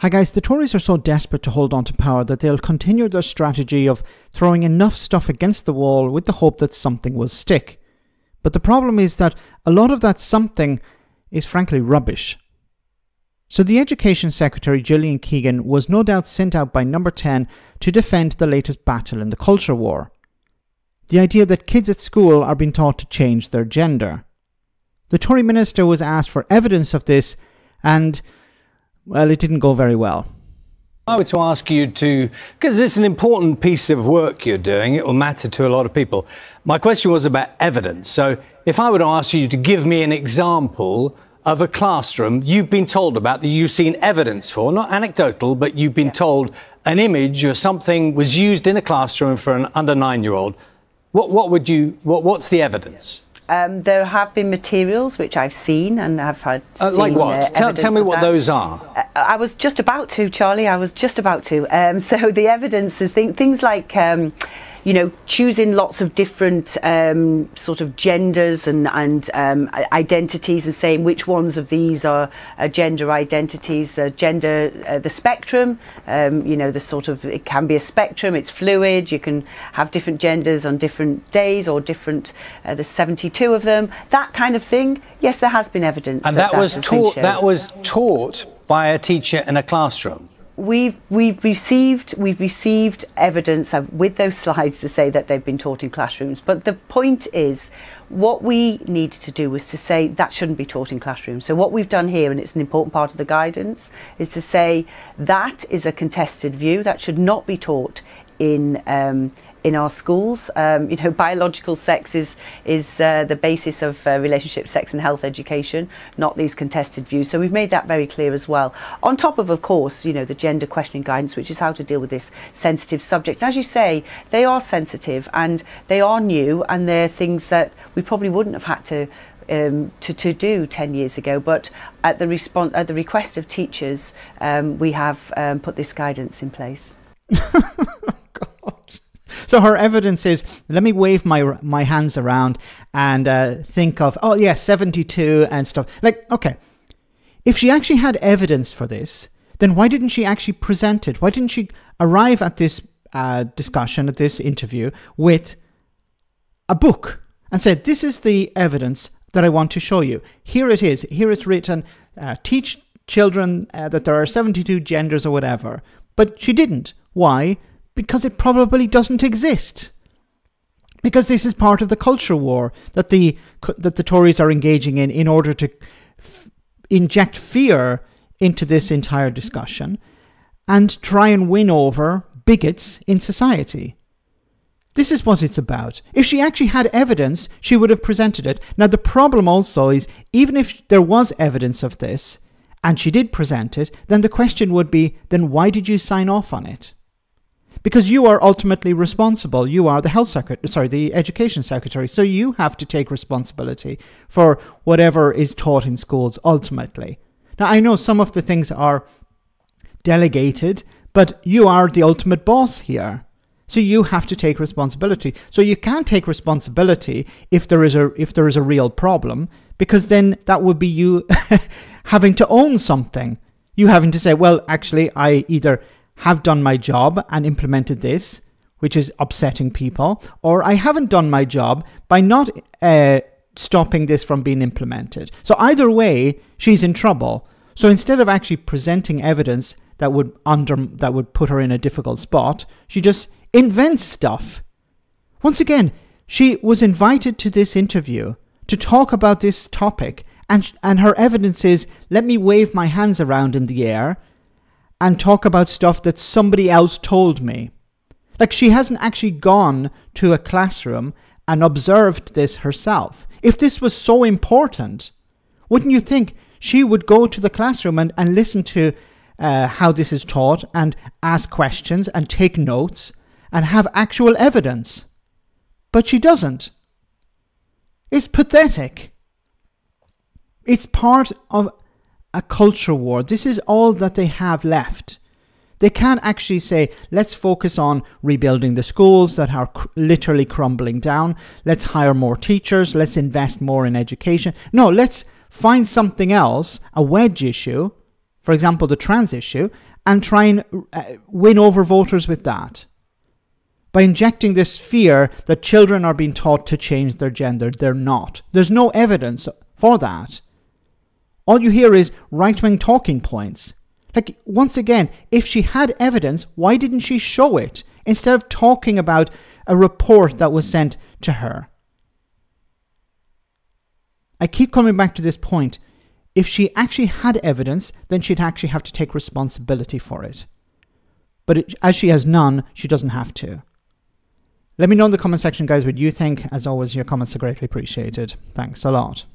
Hi guys, the Tories are so desperate to hold on to power that they'll continue their strategy of throwing enough stuff against the wall with the hope that something will stick. But the problem is that a lot of that something is frankly rubbish. So the Education Secretary, Gillian Keegan, was no doubt sent out by Number 10 to defend the latest battle in the culture war. The idea that kids at school are being taught to change their gender. The Tory minister was asked for evidence of this and, well, it didn't go very well. I were to ask you to, because it's an important piece of work you're doing, it will matter to a lot of people. My question was about evidence. So if I were to ask you to give me an example of a classroom you've been told about, that you've seen evidence for, not anecdotal, but you've been told an image or something was used in a classroom for an under 9-year-old, what's the evidence? There have been materials which I've seen and I've had seen, like what? Tell me what those are. I was just about to, Charlie. I was just about to. So the evidence is things like, you know, choosing lots of different sort of genders and identities and saying which ones of these are gender identities, the spectrum. You know, the sort of, it can be a spectrum. It's fluid. You can have different genders on different days or different. There's 72 of them. That kind of thing. Yes, there has been evidence. And that was taught. That was taught by a teacher in a classroom. We've received evidence with those slides to say that they've been taught in classrooms. But the point is, what we needed to do was to say that shouldn't be taught in classrooms. So what we've done here, and it's an important part of the guidance, is to say that is a contested view that should not be taught in our schools. You know, biological sex is the basis of relationship, sex and health education, not these contested views. So we've made that very clear as well. On top of course, you know, the gender questioning guidance, which is how to deal with this sensitive subject. As you say, they are sensitive and they are new, and they're things that we probably wouldn't have had to do 10 years ago, but at the request of teachers, we have put this guidance in place. So her evidence is, let me wave my hands around and think of, oh yeah, 72 and stuff. Like, okay, if she actually had evidence for this, then why didn't she actually present it? Why didn't she arrive at this discussion, at this interview, with a book and said, this is the evidence that I want to show you. Here it is. Here it's written, teach children that there are 72 genders or whatever. But she didn't. Why? Because it probably doesn't exist. Because this is part of the culture war that the Tories are engaging in order to inject fear into this entire discussion and try and win over bigots in society. This is what it's about. If she actually had evidence, she would have presented it. Now, the problem also is, even if there was evidence of this and she did present it, then the question would be, then why did you sign off on it? Because you are ultimately responsible. You are the the Education Secretary. So you have to take responsibility for whatever is taught in schools ultimately. Now, I know some of the things are delegated, but you are the ultimate boss here. So you have to take responsibility. So you can't take responsibility if there is a real problem, because then that would be you having to own something. You having to say, well, actually, I either have done my job and implemented this, which is upsetting people, or I haven't done my job by not stopping this from being implemented. So either way, she's in trouble. So instead of actually presenting evidence that would put her in a difficult spot, she just invents stuff. Once again, she was invited to this interview to talk about this topic, and her evidence is, let me wave my hands around in the air and talk about stuff that somebody else told me. Like, she hasn't actually gone to a classroom and observed this herself. If this was so important, wouldn't you think she would go to the classroom and listen to how this is taught and ask questions and take notes and have actual evidence? But she doesn't. It's pathetic. It's part of a culture war. This is all that they have left. They can't actually say, let's focus on rebuilding the schools that are literally crumbling down. Let's hire more teachers. Let's invest more in education. No, let's find something else, a wedge issue, for example, the trans issue, and try and win over voters with that. By injecting this fear that children are being taught to change their gender. They're not. There's no evidence for that. All you hear is right-wing talking points. Like, once again, if she had evidence, why didn't she show it instead of talking about a report that was sent to her? I keep coming back to this point. If she actually had evidence, then she'd actually have to take responsibility for it. But as she has none, she doesn't have to. Let me know in the comment section, guys, what you think. As always, your comments are greatly appreciated. Thanks a lot.